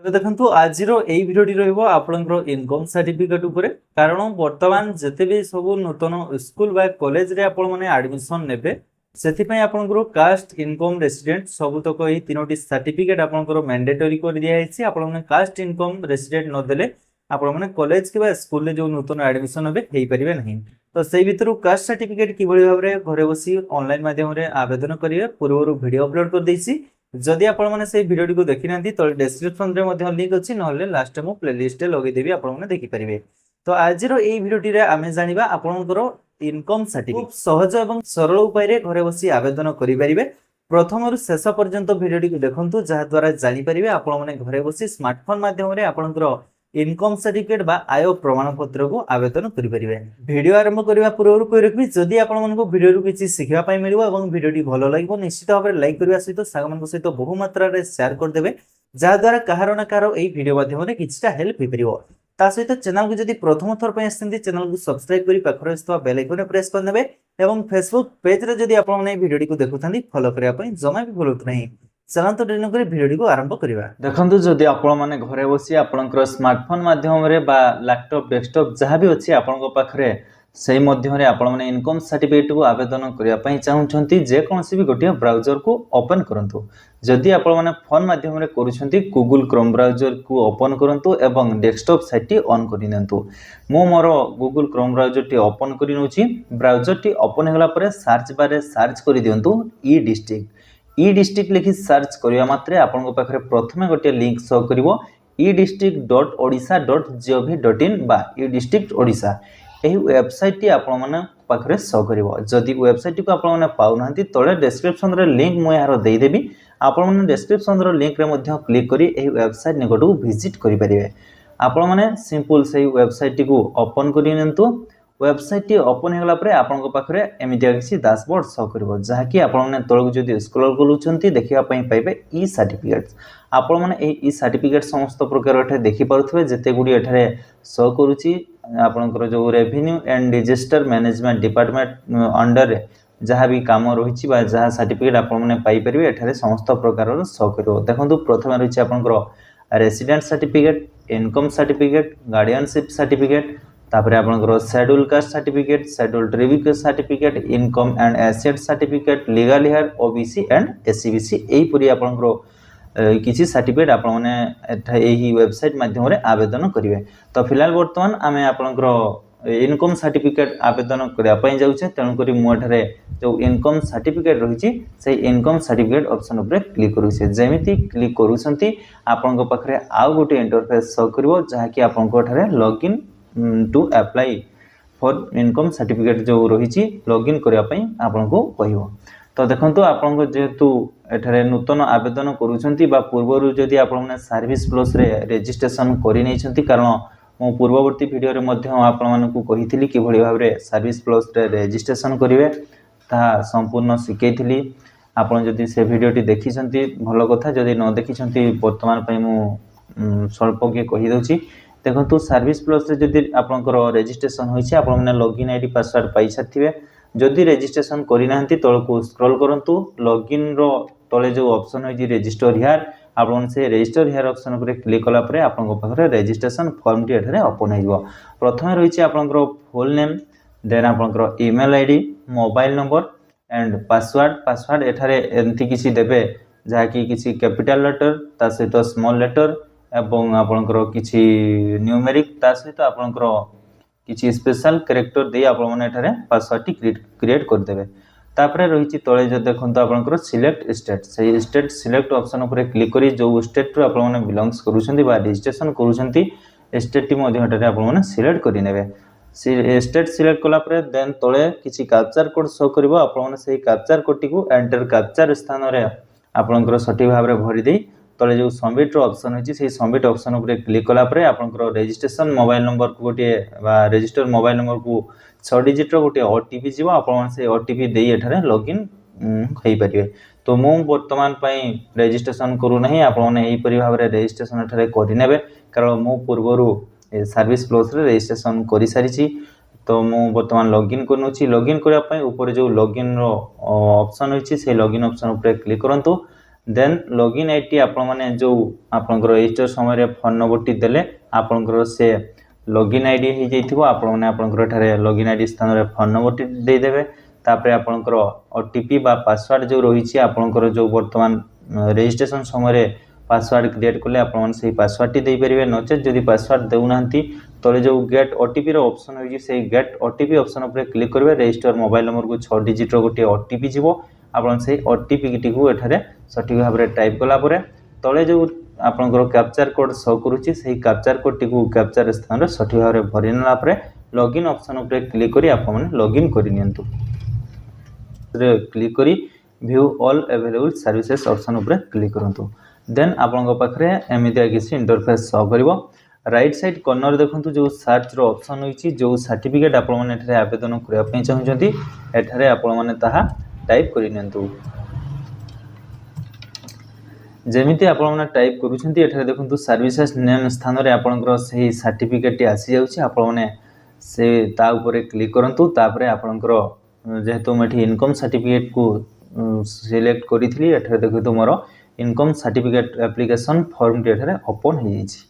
ତେବେ ଦେଖନ୍ତୁ ଆଜିର ଏଇ ଭିଡ଼ିଓଟି ରହିବ ଆପଣଙ୍କର ଇନକମ୍ ସାର୍ଟିଫିକେଟ୍ ଉପରେ। କାରଣ ବର୍ତ୍ତମାନ ଯେତେ ବି ସବୁ ନୂତନ ସ୍କୁଲ ବା କଲେଜରେ ଆପଣମାନେ ଆଡମିସନ୍ ନେବେ, ସେଥିପାଇଁ ଆପଣଙ୍କର କାଷ୍ଟ, ଇନକମ୍, ରେସିଡେଣ୍ଟ ସବୁତକ ଏହି ତିନୋଟି ସାର୍ଟିଫିକେଟ୍ ଆପଣଙ୍କର ମ୍ୟାଣ୍ଡେଟୋରି କରିଦିଆଯାଇଛି। ଆପଣମାନେ କାଷ୍ଟ, ଇନକମ୍, ରେସିଡେଣ୍ଟ ନଦେଲେ ଆପଣମାନେ କଲେଜ କିମ୍ବା ସ୍କୁଲରେ ଯେଉଁ ନୂତନ ଆଡମିସନ୍ ହେବେ ହେଇପାରିବେ ନାହିଁ। ତ ସେଇ ଭିତରୁ କାଷ୍ଟ ସାର୍ଟିଫିକେଟ୍ କିଭଳି ଭାବରେ ଘରେ ବସି ଅନଲାଇନ୍ ମାଧ୍ୟମରେ ଆବେଦନ କରିବେ ପୂର୍ବରୁ ଭିଡ଼ିଓ ଅପଲୋଡ୍ କରିଦେଇଛି। जदि आपने से भिडियो को देखी ना तो डिस्क्रिप्शन में लिंक अच्छी ना लास्ट में प्लेलिस्ट लगेदेवी आपने देखिपारे। तो आज भिडियोटी आम जाना आपंकर इनकम सर्टिफिकेट सहज और सरल उपाय घरे बसी आवेदन करेंगे। प्रथम शेष पर्यंत भिडियोटी को देखूँ जहाद्वारा जानीपारे आपने घरे बसी स्मार्टफोन मध्यम आपंकर इनकम सर्टिफिकेट बा आय प्रमाण पत्र को आवेदन करेंगे। वीडियो आरंभ करने पूर्व कही रखी जदि आपको वीडियो किसी शिखापी मिले और भिडियोटी भल लगे निश्चित भाव में लाइक करने सहित साग सहित बहु मात्रा शेयर करदे जहाद्वारा कहार ना कहार भिडियो माध्यम किसी हेल्प हो पार। ता सहित चैनल को जब प्रथम थर पर आसते चैनल को सब्सक्राइब कर पाखे बेल आइकन प्रेस करदे और फेसबुक पेज रे जदि आपने भिडियो को देखुं फॉलो करने जमा भी भूलु नहीं। चलते डेरी नक भिडियो को आरंभ करवा। देखो जदि आपने घरे बसी आपंकर स्मार्टफोन माध्यम लैपटॉप डेस्कटॉप जहाँ भी अच्छी आपण पाखे से मध्य आपने इनकम सर्टिफिकेट को आवेदन करने चाहते जेकोसी भी गोटे ब्राउजर को ओपन करूँ। जदि आपने फोन माध्यम करुँच गूगल क्रोम ब्राउजर को ओपन करूँ एवं डेस्कटॉप साइट ऑन कर दिंतु। मु मोर गूगल क्रोम ब्राउजर टी ओपन कर ब्राउजर टी ओपन होगा सर्च बार सर्च कर दिंतु ई डिस्ट्रिक्ट लिखि सर्च करने मात्रे आपन पाखे प्रथम गोटे लिंक शो कर e-district.odisha.gov.in बा e-district ओडिशा यही वेबसाइट टी आपण पाखे शो कर। जदि वेबसाइट को आपने पाऊना तले डिस्क्रिप्शन लिंक मुझे यार देदेवी आपने डिस्क्रिप्शन लिंक रे क्लिक कर वेबसाइट निकट को विजिट करेंगे। आपण मैंने सिंपल से वेबसाइट को ओपन कर वेबसाइट टी ओपन होगा आपन पाखे एमती किसी डैशबोर्ड शो कर जहाँकि आपने तौक जब स्क्रॉल करूँ देखापी पाइबे ई सर्टिफिकेट। आपण मैंने ई सर्टिफिकेट समस्त प्रकार देखिपे जिते गुड़ी एठारे शो करुच्ची आपंकर जो revenue and disaster management department under जहाँ भी कम रही जहाँ सर्टिफिकेट आपने पाइपर एठारे समस्त प्रकार शो कर। देखो प्रथम रही आपंकर resident certificate, income certificate, guardianship certificate, तापर आपंकर scheduled caste certificate, scheduled tribe certificate, income and asset certificate, legal heir, OBC and SCBC यहीपरी आपंकर किसी सर्टिफिकेट आपने यही वेबसाइट माध्यम आवेदन करेंगे। तो फिलहाल बर्तमान आम आपंकर इनकम सर्टिफिकेट आवेदन करने जाऊे तेणुक मुझे जो इनकम सर्टिफिकेट रही से इनकम सर्टिफिकेट ऑप्शन उपर क्लिक करुचे। जमी क्लिक करुँच आपण पाखे आउ गोटे इंटरफेस शो कर जहाँकि आपंकर login to apply for income certificate जो रही लॉगिन करने आपन को कह। तो देखो आपन जेहेतु एठारे नूतन आवेदन करुँच पूर्वर जदि आपने सर्विस प्लस रे रजिस्ट्रेशन कर कारण मो पूर्ववर्ती वीडियो आपको कही कि भाव में सर्विस प्लस रे रजिस्ट्रेशन करेंगे ता संपूर्ण शिखई। आपड़ जदि से भिडियोटी देखी भल कथा जदि न देखी बर्तमान मु स्वल्प किए कहीदे। देखो सर्विस प्लस रे जदि आपंकर रजिस्ट्रेशन होइछे आपने लॉगिन आईडी पासवर्ड पाई साथिबे। जदि रजिस्ट्रेशन करिना तल को स्क्रॉल करंतु लॉगिन रो तले जो ऑप्शन होइछि रजिस्टर हियर आपन से रजिस्टर हियर ऑप्शन पर क्लिक कला परे आपन पाखरे रजिस्ट्रेशन फॉर्म टी एठारे ओपन होइबो। प्रथम रहिछि आपनकर फुल नेम, देन आपनकर email ID, mobile number and password एठारे एंती किछि देबे जहाँकि किछि कैपिटल लेटर ता सहित स्मॉल लेटर एवं आपंकर किसी न्यूमेरिक ता सहित आपंकर किसी स्पेशल कैरेक्टर दे आपने पासवर्ड टी क्रिएट करदे। तापर रही तले जो देखो आपंकर सिलेक्ट स्टेट से स्टेट सिलेक्ट ऑप्शन पर क्लिक कर जो स्टेट रू आपने बिलोंग्स करुँच रजिस्ट्रेशन करुँच स्टेट टी आपने सिलेक्ट करेंगे। स्टेट सिलेक्ट कलापर देन तले किसी कैप्चर कोड शो कर आपने से capture code T enter capture स्थान में आपंकर सठिक भाव में भरीदे तले जो सबमिट ऑप्शन होची से सबमिट ऑप्शन उपर क्लिक कला परे आपनकर रजिस्ट्रेशन मोबाइल नंबर को गोटे रजिस्टर मोबाइल नंबर को 6 डिजिट रो गोटे ओटीपी जीव आपन से ओटीपी देई एठारे लॉगिन होई परिबे। तो मु वर्तमान पई रजिस्ट्रेशन करू नहीं आपने एही परि भाव रे रजिस्ट्रेशन एठारे करि नेबे कारण मु पूर्वरु सर्विस प्लस रे रजिस्ट्रेशन करि सारिछि। तो मु वर्तमान लॉगिन करनुछि। लॉगिन करबा पई ऊपर जो लॉगिन रो ऑप्शन होची से लॉगिन ऑप्शन उपर क्लिक करंतु देन लॉगिन आईडी आपण माने जो आपनकर रजिस्टर समय रे फोन नंबर टी देले आपनकर से लॉगिन आईडी हे जैथिबो आपण माने आपनकर ठारे लॉगिन आईडी स्थान रे फोन नंबर टी दे देबे तापरे आपनकर ओटीपी बा पासवर्ड जो रहिछि आपनकर जो वर्तमान रजिस्ट्रेशन समय रे पासवर्ड क्रिएट करले आपण माने सेही पासवर्ड टी देई परिबे नचे जदि पासवर्ड देउनांती तले जो गेट ओटीपी रो ऑप्शन होई से गेट ओटीपी ऑप्शन ऊपर क्लिक करबे रजिस्टर मोबाइल नंबर को 6 डिजिट रो गोटे ओटीपी जीवो आपण से ओटीपी टी को एठारे सठिक भाव रे टाइप कला परे तले जो आपनकर कैप्चर कोड शो करूची सेही कैप्चर कोड टी को कैप्चर स्थान रे सठिक भाव रे भरिनला परे लॉगिन ऑप्शन ऊपर क्लिक करी आपण माने लॉगिन करि नियंतु रे क्लिक करी view all available services option ऊपर क्लिक करंतु देन आपनक पाखरे एमितिया किसी इंटरफेस शो करिवो राइट साइड कॉर्नर देखंतु जो सर्च रो ऑप्शन होईची जो सर्टिफिकेट आपण माने एठारे आवेदन करिया पई चाहउछंती एठारे आपण माने ताहा टाइप करि नियंतु जेमिति आपण माने टाइप करूछंती एठारे देखंतु सर्विसेज नेम स्थान रे आपनकर सही सर्टिफिकेट टी आसी जाउची आपण माने से ता ऊपर क्लिक करंतु तापरे आपनकर जेहेतु मेठी इनकम सर्टिफिकेट को सिलेक्ट करिथली एठारे देखंतु मोर इनकम सर्टिफिकेट एप्लिकेशन फॉर्म टी एठारे ओपन हे जाईची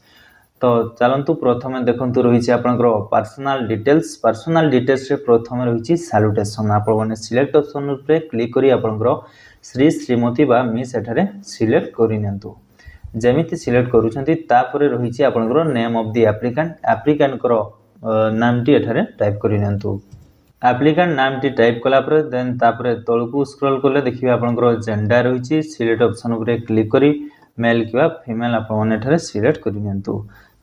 तो चलंतु प्रथमे देखंतु रहिछि आपनकर पर्सनल डिटेल्स रे प्रथमे रहिछि सैल्यूटेशन आपण माने सिलेक्ट ऑप्शन रे क्लिक करी आपनकर श्री श्रीमती बा मिस एठारे सिलेक्ट करि नियंतु जेमिति सिलेक्ट करूछंती तापरे रहिछि आपनकर नेम ऑफ द एप्लिकेंट करो नाम टी एठारे टाइप करि नियंतु एप्लिकेंट नाम टी टाइप कला परे देन तापरे तळकु स्क्रॉल करले देखिबे आपनकर जेंडर रहिछि सिलेक्ट ऑप्शन रे क्लिक करी मेल किबा फीमेल आपण माने एठारे सिलेक्ट करि नियंतु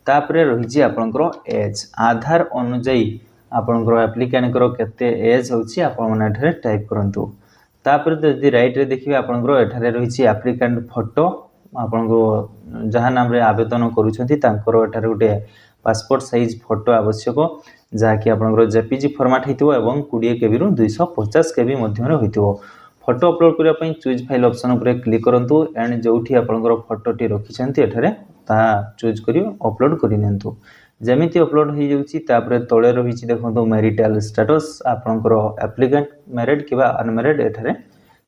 तापरे रहिछि आपनकर एज आधार अनुसार आपनकर एप्लिकेंट करो केते एज होछि आपण माने एठारे टाइप करंतु तापरे जदि राइट रे देखिबे आपनकर एठारे रहिछि एप्लिकेंट फोटो आपनको जहा नाम रे आवेदन करूछंती तांकर एठारे गुटे पासपोर्ट साइज फोटो आवश्यक जहा कि आपनकर जेपीजी फॉर्मेट हेतिबो एवं 20 केबी रु 250 केबी मध्य रे होइतिबो फोटो अपलोड करिया पई चूज फाइल ऑप्शन ऊपर क्लिक करंतु एंड जोठी आपनकर फोटो टी रखिछंती एठारे ता चूज करियो अपलोड करि नियंतु जेमिति अपलोड हो जाउची तापरे तळे रहिछि देखंतु मैरिटल स्टेटस आपनकर एप्लिकेंट मैरिड किबा अनमैरिड एठारे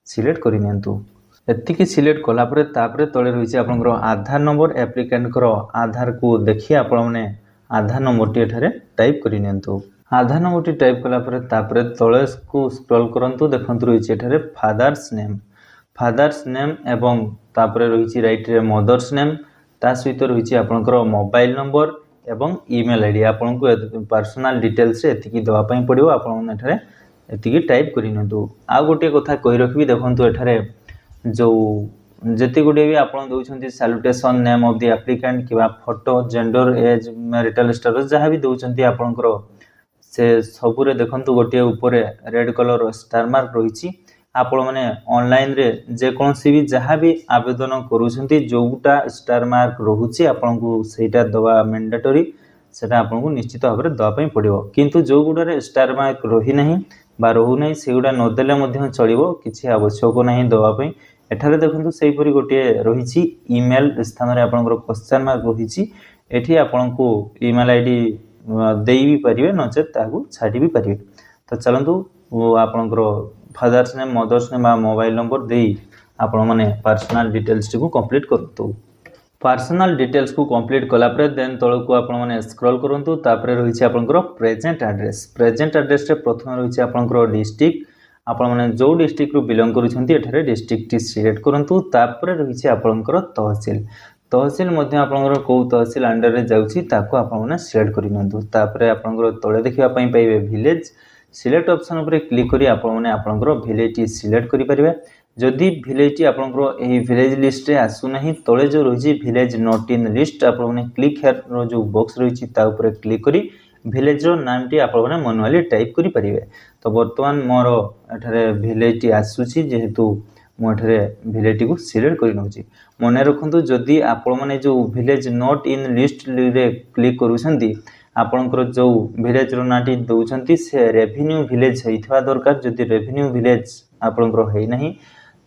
सिलेक्ट करि नियंतु एतिकी सिलेक्ट कला परे तापरे तळे रहिछि आपनकर आधार नंबर एप्लिकेंट करो आधार को देखि आपण माने आधार नंबर टी एठारे टाइप करि नियंतु आधार नंबर टी टाइप कला परे तापरे तळे को स्क्रॉल करंतु देखंतु रहिछि एठारे फादर्स नेम एवं तापरे रहिछि राइट रे मदर्स नेम ता सहित रहिछि आपनकर मोबाइल नंबर एवं ईमेल आईडी आपनको पर्सनल डिटेल्स रे एतिकी दवा पई पड़ियो आपण माने एठारे एतिकी टाइप करि नियंतु आ गोटे कथा कहि रखबी देखंतु एठारे जो जति गुडे भी आपण दउछंती salutation name of the applicant किबा photo gender age marital status जहा भी दउछंती आपनकर से सबुरे देखंतु गोटे ऊपर रेड कलर स्टार मार्क रहिछि आपण माने ऑनलाइन रे जे कोनसी भी जहा भी आवेदन करूछंती जोटा स्टार मार्क रहुछि आपनकु सेटा दवा मैंडेटरी सेटा आपनकु निश्चित भाबरे दवा पई पड़िबो किंतु जो गुडा स्टार मार्क रही नहीं बा रहू नहीं सेगुडा न देले मध्य चलिबो किछि आवश्यक नहीं दवा पई एठारे देखंतु सेही परी गोटे रहिछि ईमेल स्थान रे आपनकर क्वेश्चन मार्क रहिछि एठी आपनकु ईमेल आईडी देई भी परिबे नचे ताकू छाडी भी परिबे तो चलंतु आपनकर father's name mother's name mobile number देई आपण माने पर्सनल डिटेल्स को कंप्लीट करतु पर्सनल डिटेल्स को कंप्लीट कला परे देन तळकू आपण माने स्क्रॉल करंतु तापरे रहिछि आपनकर प्रेजेंट एड्रेस रे प्रथम रहिछि आपनकर डिस्ट्रिक्ट आपण माने जो डिस्ट्रिक्ट रो बिलोंग करूछंती एठारे डिस्ट्रिक्ट टी सिलेक्ट करंतु तापरे रहिछि आपनकर तहसील मध्ये आपनकर को तहसील अंडर रे जाउछि ताको आपण माने सिलेक्ट करि नंतु तापरे आपनकर तळे देखिबा पई पाइबे विलेज सिलेक्ट ऑप्शन ऊपर क्लिक करी आपण माने आपनकर विलेज टी सिलेक्ट करि परिबे जदि विलेज टी आपनकर एही विलेज लिस्ट रे आसु नहीं तळे जो रहिछि विलेज नॉट इन लिस्ट आपण माने क्लिक हियर रो जो बॉक्स रहिछि ता ऊपर क्लिक करी विलेज रो नाम टी आपण माने मैनुअली टाइप करि परिबे तो वर्तमान मोर एठारे विलेज टी आसुछि जेहेतु मो एठारे विलेज टी को सिलेक्ट करि नउछि मने रखंतु जदि आपण माने जो विलेज नॉट इन लिस्ट रे क्लिक करूछंती आपनकर जो विलेज रो नाटी दउछंती से रेवेन्यू विलेज हेइथवा दरकार जदि रेवेन्यू विलेज आपनकर हेइ नहीं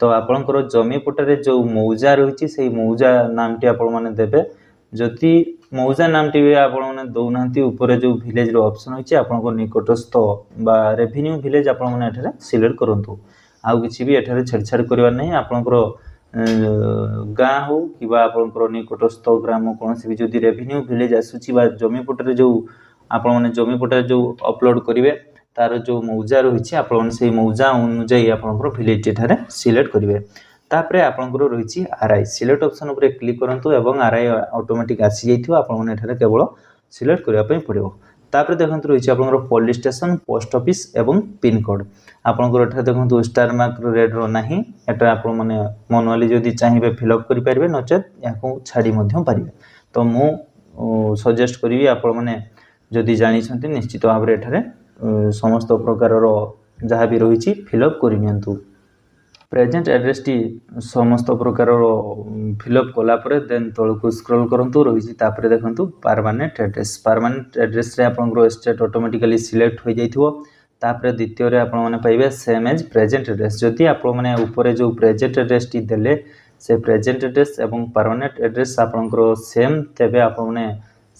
तो आपनकर जमी पटरे जो मौजा रहिछि सेही मौजा नामटी आपण माने देबे जदि मौजा नामटी भी आपण माने दउनांती ऊपर जो विलेज रो ऑप्शन होछि आपनको निकटस्थ बा रेवेन्यू विलेज आपण माने एठारे सिलेक्ट करंतु आउ किछि भी एठारे छेड़छाड़ करबा नहीं आपनकर गाँ हो कि आपंकर निकटस्थ ग्राम कौन भी जदि रेवेन्यू विलेज आसूची जमी पटे जो आपण मैंने जमी पटे जो अपलोड करेंगे तार जो मौजा रही आपसे मौजा अनुजाई आपंकर विलेज एठारे सिलेक्ट करेंगे तापर आपंकर रही आरआई सिलेक्ट ऑप्शन उपर क्लिक करूँ और आरआई ऑटोमेटिक आसी जाइए आपने केवल सिलेक्ट करने पड़ो तापर देखते रही आपंकर पुलिस स्टेशन पोस्ट ऑफिस एवं पिन कोड आपंकर देखो स्टार मार्क रेड रो ना एटा आप मैनुअली जदि चाहिए फिलअप करेंगे नचेत या छाड़ी पारे तो मु सजेस्ट करी आपने जदि जानी निश्चित भाव में समस्त प्रकार जहाँ भी रही फिलअप करनी प्रेजेंट एड्रेस टी समस्त प्रकार फिलअप कलापर देन तलक स्क्रॉल करूँ रही देखो परमानेंट एड्रेस रे आपंकर स्टेट ऑटोमेटिकली सिलेक्ट हो जाइए द्वितीय आपने पाइबे सेम एज प्रेजेंट एड्रेस जदि आपने ऊपर जो प्रेजेंट एड्रेस टी देले से प्रेजेंट एड्रेस एवं परमानेंट एड्रेस आपंकर सेम तेबे आपने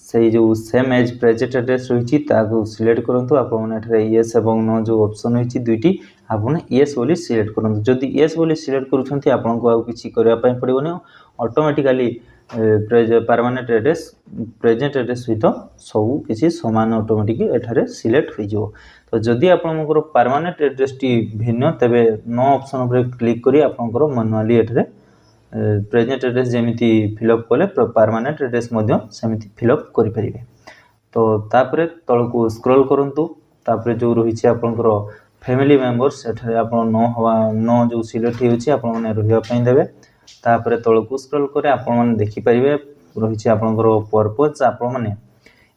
से जो सेम एज प्रेजेंट एड्रेस रही सिलेक्ट करूँ आपने येस और नो जो ऑप्शन रही दुईटी आपने येस बोली सिलेक्ट करूँ जदि येस बोली सिलेक्ट करूँ आपको आउ किसी करने पड़ोनी automatically permanent address present address सहित सब किसी सामान ऑटोमेटिक एठारे सिलेक्ट हो तो जदि आपंकर परमानेंट एड्रेस टी भिन्न तेबे नो ऑप्शन पर क्लिक करी आपंकर मैनुअली एठारे प्रेजेंट एड्रेस जमीती फिलअप कले परमानेंट एड्रेस सेमती फिलअप करें तो तापर तलक स्क्रॉल करूँ तापर जो रही आपंकर फैमिली मेंबर्स एठारे आप नो जो सिलेक्ट होने रही देवे तापर तलक स्क्रॉल करे आपने देखिपारे रही आपंकर पर्पज आपने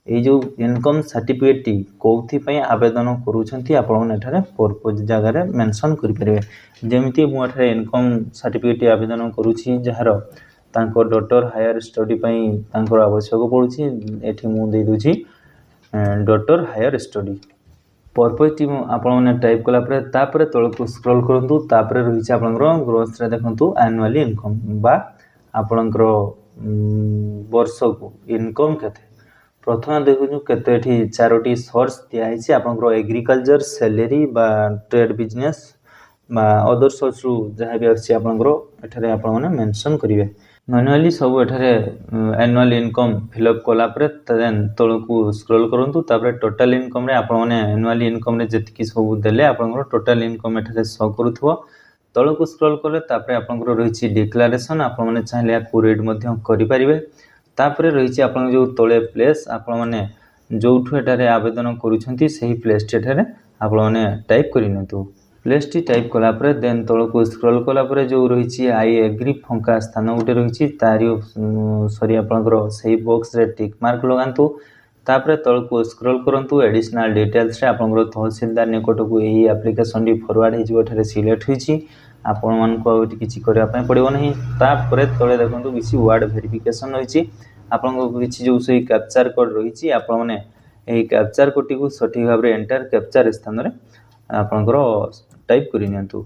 ये जो इनकम सर्टिफिकेट टी कौन आवेदन करुँचे पर्पज जगार मेंशन करेंगे जमीती मुझे इनकम सर्टिफिकेट आवेदन करुँची जार डॉटर हायर स्टडी आवश्यक पड़ुछि एठी मु दे दूची डॉटर हायर स्टडी पर्पज टी आपने टाइप कलापर तापर तलक स्क्रॉल करूँ तापर रही आपंकर ग्रोथ देखूँ एनुअली इनकम बा आपंकर वर्ष को इनकम केते प्रथम देखु केते चारोटी सोर्स दिखाई आपंकर एग्रीकल्चर सैलरी बा ट्रेड बिजनेस बा अदर सोर्स रु जहाँ भी अच्छी आपंकर आपने मेंशन करेंगे मैनुअली सब एठारे एनुअल इनकम फिलअप कलापर देन तलक स्क्रॉल करूँ तापर टोटाल इनकम रे आपने एनुअल इनकम रे जति सब देले आपंकर टोटाल इनकम एठारे शो करूथबो तलक स्क्रॉल कले तापर आपंकर रही डिक्लेरेशन आपने चाहिए आपको रीड करें तापर रही आप जो तले प्लेस आपने जो आवेदन करुँच प्लेस टी आपने टाइप करनी प्लेस टी टाइप कलापर देन तलक स्क्रॉल कलापर जो रही आई एग्री फंका स्थान गोटे रही तारी सरी आपंकर से बॉक्स रे टिक मार्क लगातु तापर तलक स्क्रॉल करूँ एडिशनल डिटेल्स आपंकर तहसीलदार निकट को यही एप्लिकेशन टी फरवर्ड हो सिलेक्ट होती आपण मानक किसी करने पड़ो नहीं तापर तले देखो किसी वार्ड वेरिफिकेशन रही आपको किसी जो सही कैप्चर कोड रही आपने यही कैप्चर कोड टी सठिक भाव में एंटर कैप्चर स्थान में आपंकर टाइप करनी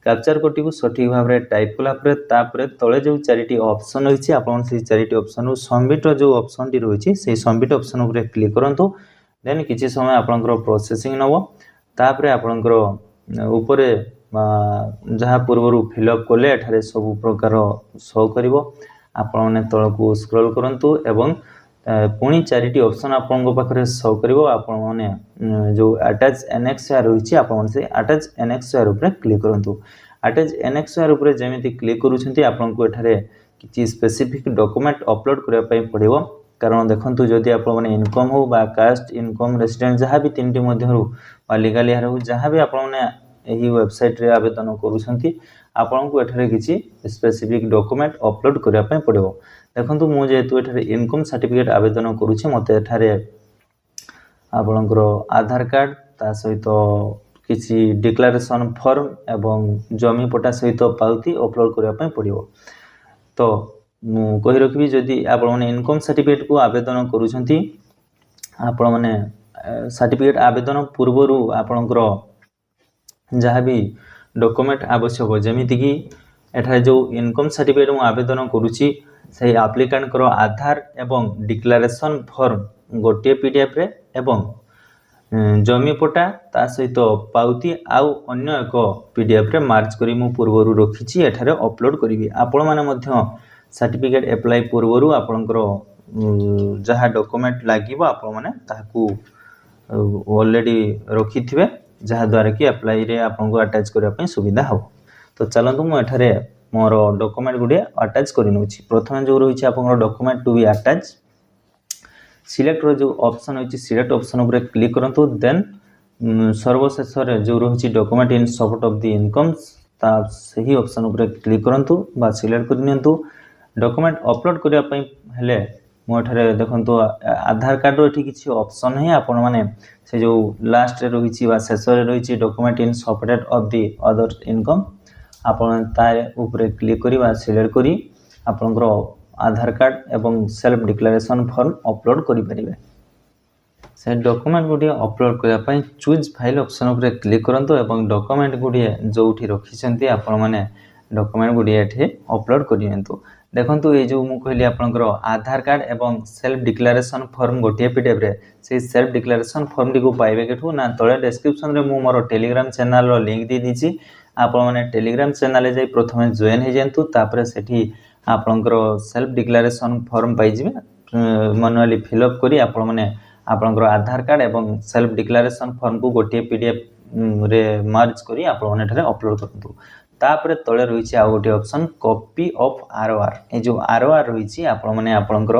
कैप्चर कोड टी सठिक भाव में टाइप कलापर तले जो चारिटी ऑप्शन रही आप चारिटी ऑप्शन सबमिट जो ऑप्शन टी रही से सबमिट ऑप्शन उपर क्लिक करूँ देन किसी समय आपंकर प्रोसेसिंग नब तापर आपंकर ऊपर जहाँ पूर्व फिलअप कले एठारे सब प्रकार शो कर आपने तलक स्क्रॉल करूँ एवं पुणी चारिटी ऑप्शन आपन पाखे शो कर आपने जो अटैच एनेक्सआर रही आपसे अटैच एनेक्सआर उपर क्लिक करूँ अटैच एनेक्सआर उपर जमी क्लिक करुँच आपको एठारे किसी स्पेसिफिक डॉक्यूमेंट अपलोड करने पड़ो कारण देखो जदि आप इनकम हो बा कास्ट इनकम रेसिडेंट जहाँ भी तीन टी मध्यरु लीगल हेयर हो जहाँ भी आपने यही वेबसाइट रे आवेदन करुँच आपन को एठारे किसी स्पेसिफिक डॉक्यूमेंट अपलोड करने पड़ो देखो मुझे एठारे इनकम सर्टिफिकेट आवेदन करुँचे मत एठारे आपणकर आधार कार्ड ता सहित किसी डिक्लेरेशन फॉर्म एवं जमी पट्टा सहित पावती अपलोड करने पड़ो तो कही रखी जदि आप इनकम सर्टिफिकेट को आवेदन करुँच आपण मैंने सर्टिफिकेट आवेदन पूर्वर आपणकर जहाँ भी डॉक्यूमेंट आवश्यक जमीती कि एठारे जो इनकम सर्टिफिकेट मु आवेदन करुँची से एप्लिकेंट आधार एवं डिक्लेरेशन फॉर्म गोटे पीडीएफ रे एवं जमी पट्टा ता सहित पाउती आउ अन्य एक पीडीएफ रे मार्च करी मु पूर्वरु रखिछि एठारे अपलोड करिवि। आपण माने मध्य सर्टिफिकेट अप्लाई पूर्वरु आपणकर जहा डॉक्यूमेंट लागिवो आपण माने ताकू ऑलरेडी रखिथिबे जहा द्वारा कि अप्लाई रे आपनको अटैच करिया पई सुविधा हो। तो चलंतु मु एठारे मोर डॉक्यूमेंट गुडे अटैच करि नउछि। प्रथमे जो रहिछि आपनकर document to be attach select रो जो ऑप्शन होछि सिलेक्ट ऑप्शन ऊपर क्लिक करंतु देन सर्वशेष रे जो रहिछि document in support of the incomes ता सही ऑप्शन ऊपर क्लिक करंतु बा सिलेक्ट कर नियंतु। डॉक्यूमेंट अपलोड करिया पई हेले मोठरे देखंतु आधार कार्ड रो एठी किछि ऑप्शन है आपण माने से जो लास्ट रे रहिछि बा शेष रे रहिछि document in supported of the other income आपण तार ऊपर क्लिक करी बा सिलेक्ट करी आपनकर आधार कार्ड एवं सेल्फ डिक्लेरेशन फॉर्म अपलोड करि परिबे। से डॉक्यूमेंट गुडी अपलोड करिया पई चूज फाइल ऑप्शन ऊपर क्लिक करंतु एवं डॉक्यूमेंट गुडी जोठी रखिसंती आपण माने डॉक्यूमेंट गुडी एठी अपलोड करियंतु। देखंतु ए जो मु कहली आपनकर आधार कार्ड एवं सेल्फ डिक्लेरेशन फॉर्म गोटे पीडीएफ रे से सेल्फ डिक्लेरेशन फॉर्म टी को पाइबे केठू ना तळे डिस्क्रिप्शन रे मु मोर टेलीग्राम चैनल रो लिंक दे दीची। आपण माने टेलीग्राम चैनल रे जाई प्रथमे जॉइन हे जंतु तापर सेठी आपनकर सेल्फ डिक्लेरेशन फॉर्म पाइ जिवे मैनुअली फिल अप करी आपण माने आपनकर आधार कार्ड एवं सेल्फ डिक्लेरेशन फॉर्म को गोटे पीडीएफ रे मर्ज करी आपण माने ठरे अपलोड करंतु। तापर तळे रहिछि आ गोटे ऑप्शन कॉपी ऑफ आरओआर ए जो आरओआर रहिछि आपण माने आपनकर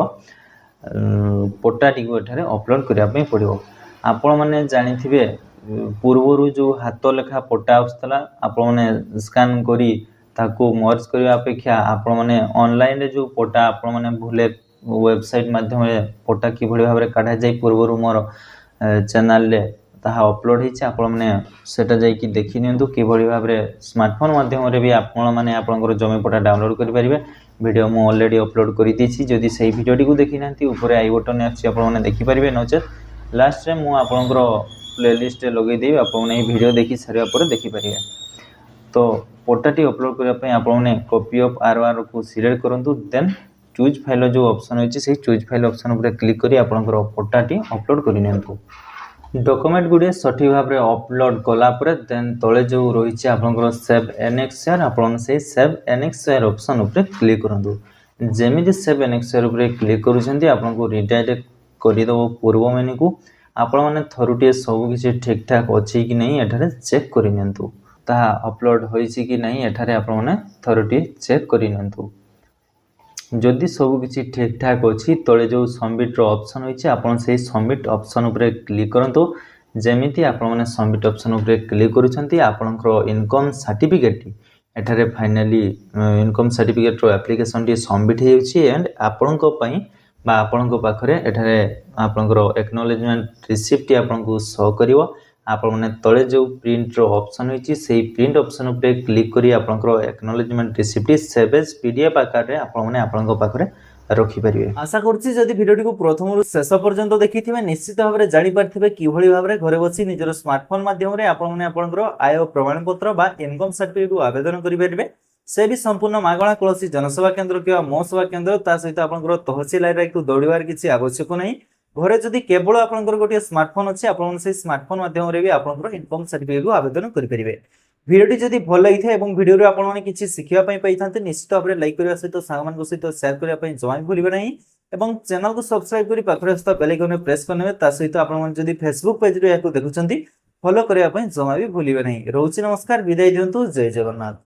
पोटा टी को एठारे अपलोड करिया पई पड़िबो। आपण माने जानिथिबे पूर्वरु जो हाथ लेखा पोटा आउस्तला आपण माने स्कैन करी ताको मर्ज करिया अपेक्षा आपण माने ऑनलाइन रे जो पोटा आपण माने भूले वेबसाइट माध्यम रे पोटा कि भली भाबरे काढा जाय पूर्वरु मोर चैनल रे ताहा अपलोड हिचे आपण माने सेटा जाय कि देखि नियंतु कि भली भाबरे स्मार्टफोन माध्यम रे भी आपण माने आपनकर जमी पोटा डाउनलोड करि परिबे। वीडियो मु ऑलरेडी अपलोड करि दिछि जदि सही वीडियो टी को देखि नांती ऊपर आई बटन अछि आपण माने देखि परिबे नचेत लास्ट रे मु आपनकर प्लेलिस्ट रे लगै देबी आपण माने वीडियो देखि सारिया पर देखि परिबे। तो पोटा टी अपलोड करिया पई आपण माने कॉपी ऑफ आरओआर को सिलेक्ट करंतु देन चूज फाइल जो ऑप्शन होछि से चूज फाइल ऑप्शन ऊपर क्लिक करी आपनकर पोटा टी अपलोड करि नियंतु। डॉक्यूमेंट गुडे सठिक भाव में अपलोड कला परे देन तळे जो रहिछि आपनकर सेव एनेक्सर आपण से सेव एनेक्सर ऑप्शन ऊपर क्लिक करंतु। जेमिति सेव एनेक्सर ऊपर क्लिक करूछंती आपनको रिडायरेक्ट करि दबो पूर्व मेनू को आपण माने थरुटिए सब किछि ठीक ठाक अछि कि नहीं एठारे चेक करि नियंतु। ता अपलोड होइछि कि नहीं एठारे आपण माने थरुटिए चेक करि नियंतु। जदि सब किछि ठीक ठाक अछि तळे जो सबमिट रो ऑप्शन होइछि आपण से सबमिट ऑप्शन ऊपर क्लिक करंतु। जेमिति आपण माने सबमिट ऑप्शन ऊपर क्लिक करूछंती आपनकर इनकम सर्टिफिकेट एठारे फाइनली इनकम सर्टिफिकेट रो एप्लीकेशन टी सबमिट हे अछि एंड आपनको पई बा आपनको पाखरे एठारे आपनकर एक्नॉलेजमेंट रिसिप्ट टी आपनको शो करिवो। आपण माने तळे जो प्रिंट रो ऑप्शन होइछि सेही प्रिंट ऑप्शन ऊपर क्लिक करी आपनकर acknowledgement receipt save as PDF आकार रे आपण माने आपनको पाखरे रखि परिबे। आशा करछि जदि वीडियोटी को प्रथम रु शेष पर्यंत देखिथिबे निश्चित भाबरे जानि पारथिबे कि भली भाबरे घरे बसी निजर स्मार्टफोन माध्यम रे आपण माने आपनकर आय प्रमाण पत्र बा इनकम सर्टिफिकेट को आवेदन करि परिबे। से भी संपूर्ण मागणा कौन जनसेवा केन्द्र कि मो सेवा केन्द्र ता सहित आपनकर तहसील लाइब्रेरी दौड़ार किसी आवश्यक नहीं। घरे जदि केवल आपनकर गोटे स्मार्टफोन अच्छे आपण से स्मार्टफोन माध्यम रे भी आपनकर इनकम सर्टिफिकेट को आवेदन करि परिबे। वीडियोटी जदि भल लगी था एवं वीडियो रे आपण माने किछि सिखिया पई पाइथांते निश्चित भाबरे लाइक करिया सहित सामान को सहित शेयर करिया पई जमा भूलिबे नहीं एवं चैनल को सब्सक्राइब करी पाखरे स्था बेल आइकन प्रेस करनेबे। ता सहित आपण माने जदि फेसबुक पेज रे याको देखुचंती फॉलो करिया पई जमा भी भूलिबे नहीं। रहउछि नमस्कार विदाई दियंतु जय जगन्नाथ।